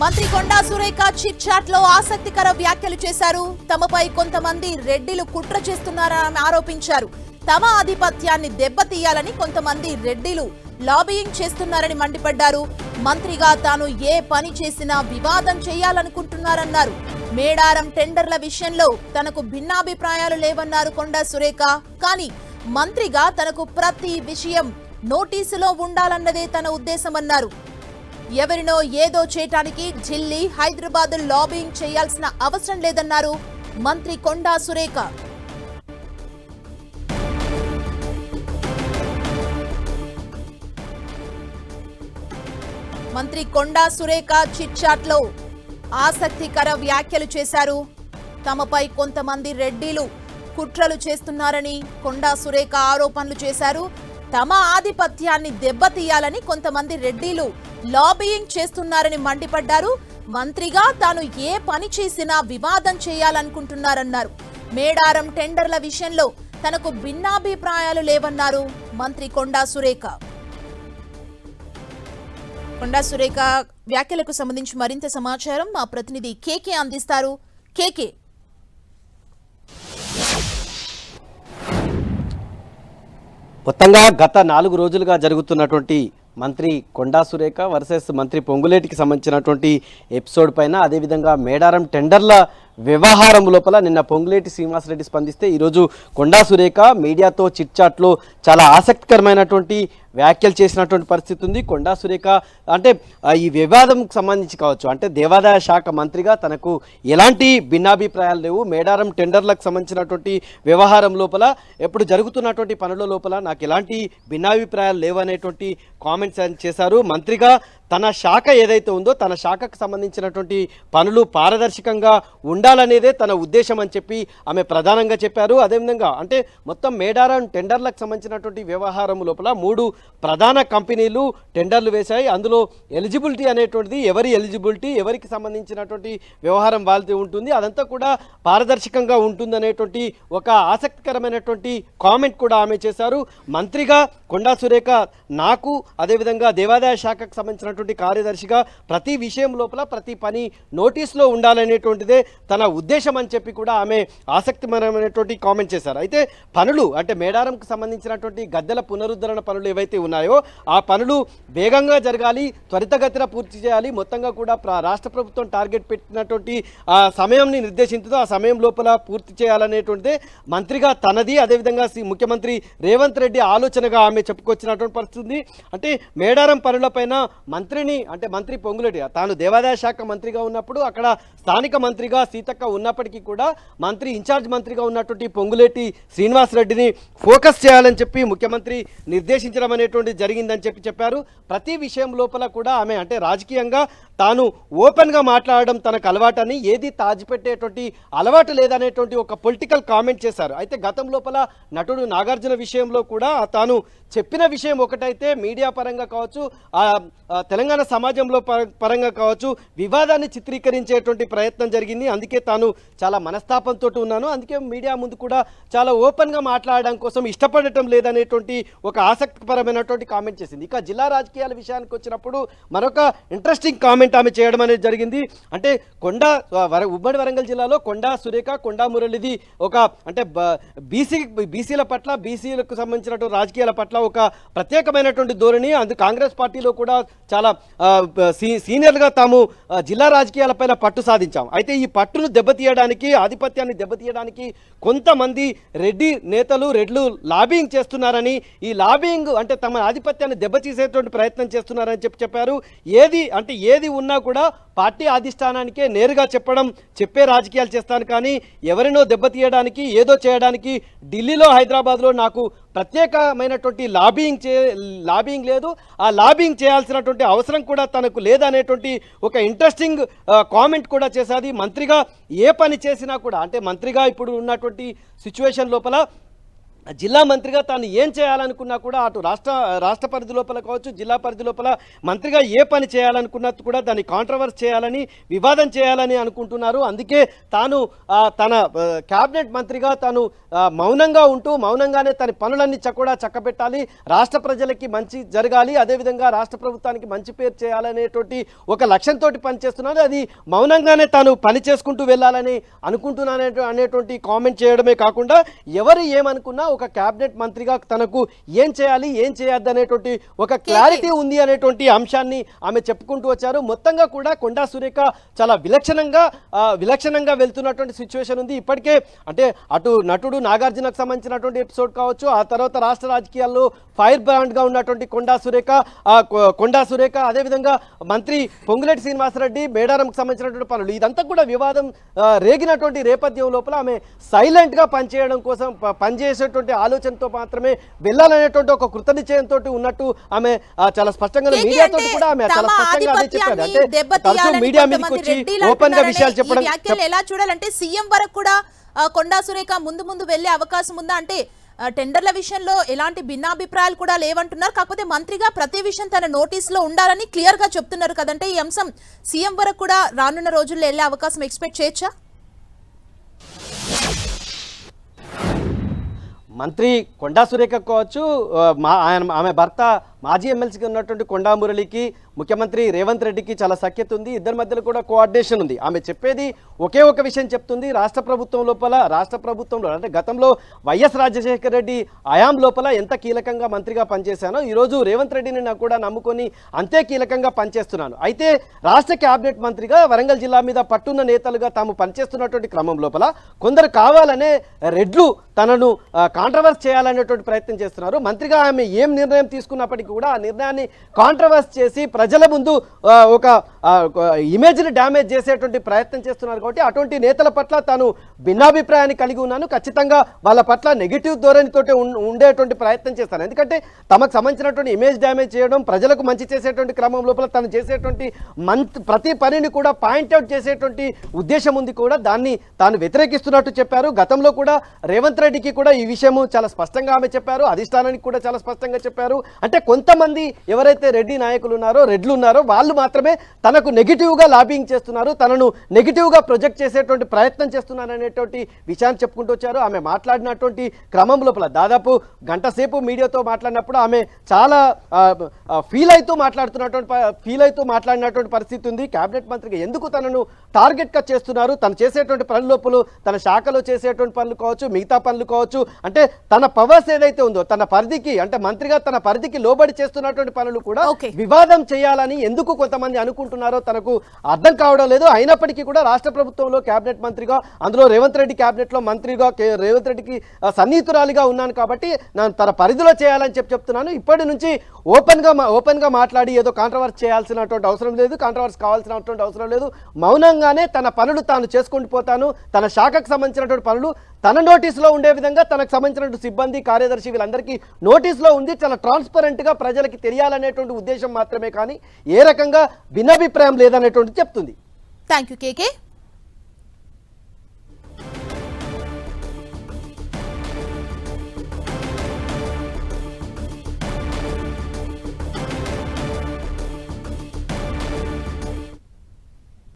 మంత్రి Konda Surekha chit chat లో ఆసక్తికర వ్యాఖ్యలు చేశారు. తమపై కొంతమంది రెడ్డిలు కుట్ర చేస్తున్నారని ఆరోపించారు. తమ ఆధిపత్యాన్ని దెబ్బతీయాలని కొంతమంది రెడ్డిలు లాబియింగ్ చేస్తున్నారని మండిపడ్డారు. మంత్రిగా తాను ఏ పని చేసినా వివాదం చేయాలనుకుంటున్నారన్నారు. మేడారం టెండర్ల విషయంలో తనకు భిన్నాభిప్రాయాలు లేవన్నారు కొండా సురేఖ. కానీ మంత్రిగా తనకు ప్రతి విషయం నోటీసులో ఉండాలన్నదే తన ఉద్దేశమన్నారు. ఎవరినో ఏదో చేయటానికి ఢిల్లీ, హైదరాబాద్ లాబింగ్ చేయాల్సిన అవసరం లేదన్నారు మంత్రి కొండా సురేఖ. మంత్రి కొండా సురేఖ చిట్ చాట్ లో ఆసక్తికర వ్యాఖ్యలు చేశారు. తమపై కొంతమంది రెడ్డిలు కుట్రలు చేస్తున్నారని కొండా సురేఖ ఆరోపణలు చేశారు. తమ ఆధిపత్యాన్ని దెబ్బతీయాలని కొంతమంది రెడ్డిలు లాబియింగ్ చేస్తున్నారని మండిపడ్డారు. మంత్రిగా తాను ఏ పని చేసినా వివాదం చేయాలనుకుంటున్నారన్నారు. మేడారం టెండర్ల విషయంలో తనకు భిన్నాభిప్రాయాలు లేవన్నారు మంత్రి కొండా సురేఖ. కొండా సురేఖ వ్యాఖ్యలకు సంబంధించి మరింత సమాచారం మా ప్రతినిధి కేకే అందిస్తారు. కేకే, మొత్తంగా గత 4 రోజులుగా జరుగుతున్నటువంటి మంత్రి కొండా సురేఖ వర్సెస్ మంత్రి పొంగులేటికి సంబంధించినటువంటి ఎపిసోడ్ పైన, అదేవిధంగా మేడారం టెండర్ల వ్యవహారం లోపల నిన్న పొంగులేటి శ్రీనివాసరెడ్డి స్పందిస్తే ఈరోజు కొండా సురేఖ మీడియాతో చిట్ చాట్లో చాలా ఆసక్తికరమైనటువంటి వ్యాఖ్యలు చేసినటువంటి పరిస్థితి ఉంది. కొండా సురేఖ అంటే ఈ వివాదంకు సంబంధించి కావచ్చు, అంటే దేవాదాయ శాఖ మంత్రిగా తనకు ఎలాంటి భిన్నాభిప్రాయాలు లేవు, మేడారం టెండర్లకు సంబంధించినటువంటి వ్యవహారం లోపల ఎప్పుడు జరుగుతున్నటువంటి పనుల లోపల నాకు ఎలాంటి భిన్నాభిప్రాయాలు లేవు అనేటువంటి కామెంట్స్ చేశారు. మంత్రిగా తన శాఖ ఏదైతే ఉందో తన శాఖకు సంబంధించినటువంటి పనులు పారదర్శకంగా ఉండాలనేదే తన ఉద్దేశం అని చెప్పి ఆమె ప్రధానంగా చెప్పారు. అదేవిధంగా అంటే మొత్తం మేడారం టెండర్లకు సంబంధించినటువంటి వ్యవహారం లోపల 3 ప్రధాన కంపెనీలు టెండర్లు వేశాయి. అందులో ఎలిజిబిలిటీ అనేటువంటిది, ఎవరి ఎలిజిబిలిటీ, ఎవరికి సంబంధించినటువంటి వ్యవహారం వాళ్ళది ఉంటుంది, అదంతా కూడా పారదర్శకంగా ఉంటుందనేటువంటి ఒక ఆసక్తికరమైనటువంటి కామెంట్ కూడా ఆమె చేశారు. మంత్రిగా కొండా సురేఖ నాకు అదేవిధంగా దేవాదాయ శాఖకు సంబంధించినటువంటి కార్యదర్శిగా ప్రతి విషయం లోపల ప్రతి పని నోటీసులో ఉండాలనేటువంటిదే తన ఉద్దేశం అని చెప్పి కూడా ఆమె ఆసక్తికరమైనటువంటి కామెంట్ చేశారు. అయితే పనులు అంటే మేడారంకు సంబంధించినటువంటి గద్దెల పునరుద్ధరణ పనులు ఏవైతే ఉన్నాయో ఆ పనులు వేగంగా జరగాలి, త్వరితగతిన పూర్తి చేయాలి. మొత్తంగా కూడా రాష్ట్ర ప్రభుత్వం టార్గెట్ పెట్టినటువంటి ఆ సమయాన్ని నిర్దేశించదో ఆ సమయం లోపల పూర్తి చేయాలనేటువంటిదే మంత్రిగా తనది, అదేవిధంగా ముఖ్యమంత్రి రేవంత్ రెడ్డి ఆలోచనగా ఆమె చెప్పుకొచ్చినటువంటి పరిస్థితి. అంటే మేడారం పనులపైన మంత్రిని అంటే మంత్రి పొంగులేటి తాను దేవాదాయ శాఖ మంత్రిగా ఉన్నప్పుడు అక్కడ స్థానిక మంత్రిగా సీతక్క ఉన్నప్పటికీ కూడా మంత్రి ఇన్ఛార్జ్ మంత్రిగా ఉన్నటువంటి పొంగులేటి శ్రీనివాసరెడ్డిని ఫోకస్ చేయాలని చెప్పి ముఖ్యమంత్రి నిర్దేశించడం అనేటువంటిది జరిగిందని చెప్పారు. ప్రతి విషయం లోపల కూడా ఆమె అంటే రాజకీయంగా తాను ఓపెన్గా మాట్లాడడం తనకు అలవాటని, ఏది తాజిపెట్టేటువంటి అలవాటు లేదనేటువంటి ఒక పొలిటికల్ కామెంట్ చేశారు. అయితే గతం లోపల నటుడు నాగార్జున విషయంలో కూడా తాను చెప్పిన విషయం ఒకటైతే మీడియా పరంగా కావచ్చు, తెలంగాణ సమాజంలో పరంగా కావచ్చు వివాదాన్ని చిత్రీకరించేటువంటి ప్రయత్నం జరిగింది. అందుకే తాను చాలా మనస్తాపంతో ఉన్నాను, అందుకే మీడియా ముందు కూడా చాలా ఓపెన్గా మాట్లాడడం కోసం ఇష్టపడటం లేదనేటువంటి ఒక ఆసక్తిపరమైనటువంటి కామెంట్ చేసింది. ఇక జిల్లా రాజకీయాల విషయానికి వచ్చినప్పుడు మరొక ఇంట్రెస్టింగ్ కామెంట్ ఆమె చేయడం అనేది జరిగింది. అంటే ఉమ్మడి వరంగల్ జిల్లాలో కొండా సురేఖ, కొండా మురళిది ఒక అంటే బీసీల పట్ల, బీసీలకు సంబంధించినటువంటి రాజకీయాల పట్ల ఒక ప్రత్యేకమైనటువంటి ధోరణి. అందుకు కాంగ్రెస్ పార్టీలో కూడా చాలా సీనియర్గా తాము జిల్లా రాజకీయాలపైన పట్టు సాధించాం. అయితే ఈ పట్టును దెబ్బతీయడానికి, ఆధిపత్యాన్ని దెబ్బతీయడానికి కొంతమంది రెడ్డి నేతలు, రెడ్లు లాబింగ్ చేస్తున్నారని, ఈ లాబింగ్ అంటే తమ ఆధిపత్యాన్ని దెబ్బతీసేటువంటి ప్రయత్నం చేస్తున్నారని చెప్పారు. ఏది ఉన్నా కూడా పార్టీ అధిష్టానానికే నేరుగా చెప్పే రాజకీయాలు చేస్తాను, కానీ ఎవరినో దెబ్బతీయడానికి, ఏదో చేయడానికి ఢిల్లీలో, హైదరాబాద్లో నాకు ప్రత్యేకమైనటువంటి లాబింగ్ లేదు, ఆ లాబింగ్ చేయాల్సినటువంటి అవసరం కూడా తనకు లేదనేటువంటి ఒక ఇంట్రెస్టింగ్ కామెంట్ కూడా చేశాది. మంత్రిగా ఏ పని చేసినా కూడా అంటే మంత్రిగా ఇప్పుడు ఉన్నటువంటి సిచ్యువేషన్ లోపల జిల్లా మంత్రిగా తాను ఏం చేయాలనుకున్నా కూడా అటు రాష్ట్ర పరిధి లోపల కావచ్చు, జిల్లా పరిధి లోపల మంత్రిగా ఏ పని చేయాలనుకున్నా కూడా దాన్ని కాంట్రవర్స్ చేయాలని, వివాదం చేయాలని అనుకుంటున్నారు. అందుకే తాను తన క్యాబినెట్ మంత్రిగా తాను మౌనంగా ఉంటూ మౌనంగానే తన పనులన్నీ కూడా చక్కబెట్టాలి, రాష్ట్ర ప్రజలకి మంచి జరగాలి, అదేవిధంగా రాష్ట్ర ప్రభుత్వానికి మంచి పేరు చేయాలనేటువంటి ఒక లక్ష్యంతో పనిచేస్తున్నారు. అది మౌనంగానే తాను పని చేసుకుంటూ వెళ్ళాలని అనుకుంటున్నాను అనేటువంటి కామెంట్ చేయడమే కాకుండా ఎవరు ఏమనుకున్నా ఒక క్యాబినెట్ మంత్రిగా తనకు ఏం చేయాలి ఏం చేయొద్దు అనేటువంటి ఒక క్లారిటీ ఉంది అనేటువంటి అంశాన్ని ఆమె చెప్పుకుంటూ వచ్చారు. మొత్తంగా కూడా కొండా సురేఖ చాలా విలక్షణంగా వెళ్తున్నటువంటి సిచ్యువేషన్ ఉంది. ఇప్పటికే అంటే అటు నటుడు నాగార్జునకు సంబంధించినటువంటి ఎపిసోడ్ కావచ్చు, ఆ తర్వాత రాష్ట్ర రాజకీయాల్లో ఫైర్ బ్రాండ్ గా ఉన్నటువంటి కొండా సురేఖ అదేవిధంగా మంత్రి పొంగులేటి శ్రీనివాసరెడ్డి మేడారంకు సంబంధించినటువంటి పనులు ఇదంతా కూడా వివాదం రేగినటువంటి నేపథ్యం లోపల ఆమె సైలెంట్ గా పనిచేయడం కోసం పనిచేసేటువంటి ఆలోచనతో మాత్రమే వెళ్ళాలనేటువంటి ఒక కృతనిశ్చయంతో ఉన్నట్టు ఆమె చాలా స్పష్టంగా మీడియాతో కూడా ఆమె చాలా స్పష్టంగా అదే చెప్పారు. అంటే తరచూ మీడియా మీదకి వచ్చి ఓపెన్ గా విషయాలు చెప్పడం ఎలా చూడాలంటే సీఎం వరకు కూడా కొండా సురేఖ ముందు వెళ్లే అవకాశం ఉందా? అంటే టెండర్ల విషయంలో ఎలాంటి భిన్నాభిప్రాయాలు కూడా లేవంటున్నారు, కాకపోతే మంత్రిగా ప్రతి విషయం తన నోటీసులో ఉండాలని క్లియర్ గా చెప్తున్నారు కదంటే ఈ అంశం సీఎం వరకు కూడా రానున్న రోజుల్లో వెళ్లే అవకాశం ఎక్స్పెక్ట్ చేయొచ్చా? మంత్రి కొండా సురేఖ కావచ్చు, ఆమె భర్త మాజీ ఎమ్మెల్సీగా ఉన్నటువంటి కొండా మురళికి ముఖ్యమంత్రి రేవంత్ రెడ్డికి చాలా సఖ్యత ఉంది. ఇద్దరి మధ్యలో కూడా కోఆర్డినేషన్ ఉంది. ఆమె చెప్పేది ఒకే ఒక విషయం చెప్తుంది, రాష్ట్ర ప్రభుత్వంలో అంటే గతంలో వైఎస్ రాజశేఖర రెడ్డి హయాం లోపల ఎంత కీలకంగా మంత్రిగా పనిచేశానో ఈరోజు రేవంత్ రెడ్డిని నాకు కూడా నమ్ముకొని అంతే కీలకంగా పనిచేస్తున్నాను. అయితే రాష్ట్ర క్యాబినెట్ మంత్రిగా వరంగల్ జిల్లా మీద పట్టున్న నేతలుగా తాము పనిచేస్తున్నటువంటి క్రమం లోపల కొందరు కావాలనే రెడ్లు తనను కాంట్రవర్స్ చేయాలనేటువంటి ప్రయత్నం చేస్తున్నారు. మంత్రిగా ఆమె ఏం నిర్ణయం తీసుకున్నప్పటికీ కూడా ఆ నిర్ణయాన్ని కాంట్రవర్స్ చేసి ప్రజల ముందు ఒక ఇమేజ్ని డ్యామేజ్ చేసేటువంటి ప్రయత్నం చేస్తున్నారు. కాబట్టి అటువంటి నేతల పట్ల తాను భిన్నాభిప్రాయాన్ని కలిగి ఉన్నాను. ఖచ్చితంగా వాళ్ళ పట్ల నెగిటివ్ ధోరణితో ఉండేటువంటి ప్రయత్నం చేస్తాను. ఎందుకంటే తమకు సంబంధించినటువంటి ఇమేజ్ డ్యామేజ్ చేయడం, ప్రజలకు మంచి చేసేటువంటి క్రమం లోపల తను చేసేటువంటి ప్రతి పనిని కూడా పాయింట్అవుట్ చేసేటువంటి ఉద్దేశం ఉంది కూడా, దాన్ని తాను వ్యతిరేకిస్తున్నట్టు చెప్పారు. గతంలో కూడా రేవంత్ రెడ్డికి కూడా ఈ విషయము చాలా స్పష్టంగా ఆమె చెప్పారు, అధిష్టానానికి కూడా చాలా స్పష్టంగా చెప్పారు. అంటే కొంతమంది ఎవరైతే రెడ్డి నాయకులు ఉన్నారో, రెడ్లు ఉన్నారో వాళ్ళు మాత్రమే తనకు నెగిటివ్గా లాబింగ్ చేస్తున్నారు, తనను నెగిటివ్గా ప్రొజెక్ట్ చేసేటువంటి ప్రయత్నం చేస్తున్నారు అనేటువంటి విషయాన్ని చెప్పుకుంటూ వచ్చారు. ఆమె మాట్లాడినటువంటి క్రమం లోపల దాదాపు గంట సేపు మీడియాతో మాట్లాడినప్పుడు ఆమె చాలా ఫీల్ అవుతూ మాట్లాడినటువంటి పరిస్థితి ఉంది. కేబినెట్ మంత్రిగా ఎందుకు తనను టార్గెట్గా చేస్తున్నారు, తను చేసేటువంటి పనుల లోపల తన శాఖలో చేసేటువంటి పనులు కావచ్చు, మిగతా పనులు కావచ్చు, అంటే తన పవర్స్ ఏదైతే ఉందో తన పరిధికి, అంటే మంత్రిగా తన పరిధికి లోబడి చేస్తున్నటువంటి పనులు కూడా వివాదం చేయాలని ఎందుకు కొంతమంది అనుకుంటున్నారో తనకు అర్థం కావడం లేదు. అయినప్పటికీ కూడా రాష్ట్ర ప్రభుత్వంలో కేబినెట్ మంత్రిగా, అందులో రేవంత్ రెడ్డి కేబినెట్ లో మంత్రిగా రేవంత్ రెడ్డికి సన్నిహితురాలిగా ఉన్నాను కాబట్టి నేను తన పరిధిలో చేయాలని చెప్తున్నాను. ఇప్పటి నుంచి ఓపెన్ గా మాట్లాడి ఏదో కాంట్రవర్స్ చేయాల్సినటువంటి అవసరం లేదు, కాంట్రవర్స్ కావాల్సినటువంటి అవసరం లేదు. మౌనంగానే తన పనులు తాను చేసుకుంటూ పోతాను. తన శాఖకు సంబంధించినటువంటి పనులు తన నోటీసులో ఉండే విధంగా తనకు సంబంధించినటువంటి సిబ్బంది, కార్యదర్శి వీళ్ళందరికీ నోటీసులో ఉంది. చాలా ట్రాన్స్పరెంట్ గా ప్రజలకి తెలియాలనేటువంటి ఉద్దేశం మాత్రమే కానీ ఏ రకంగా భిన్నాభిప్రాయం లేదనేటువంటి చెప్తుంది. Thank you KK.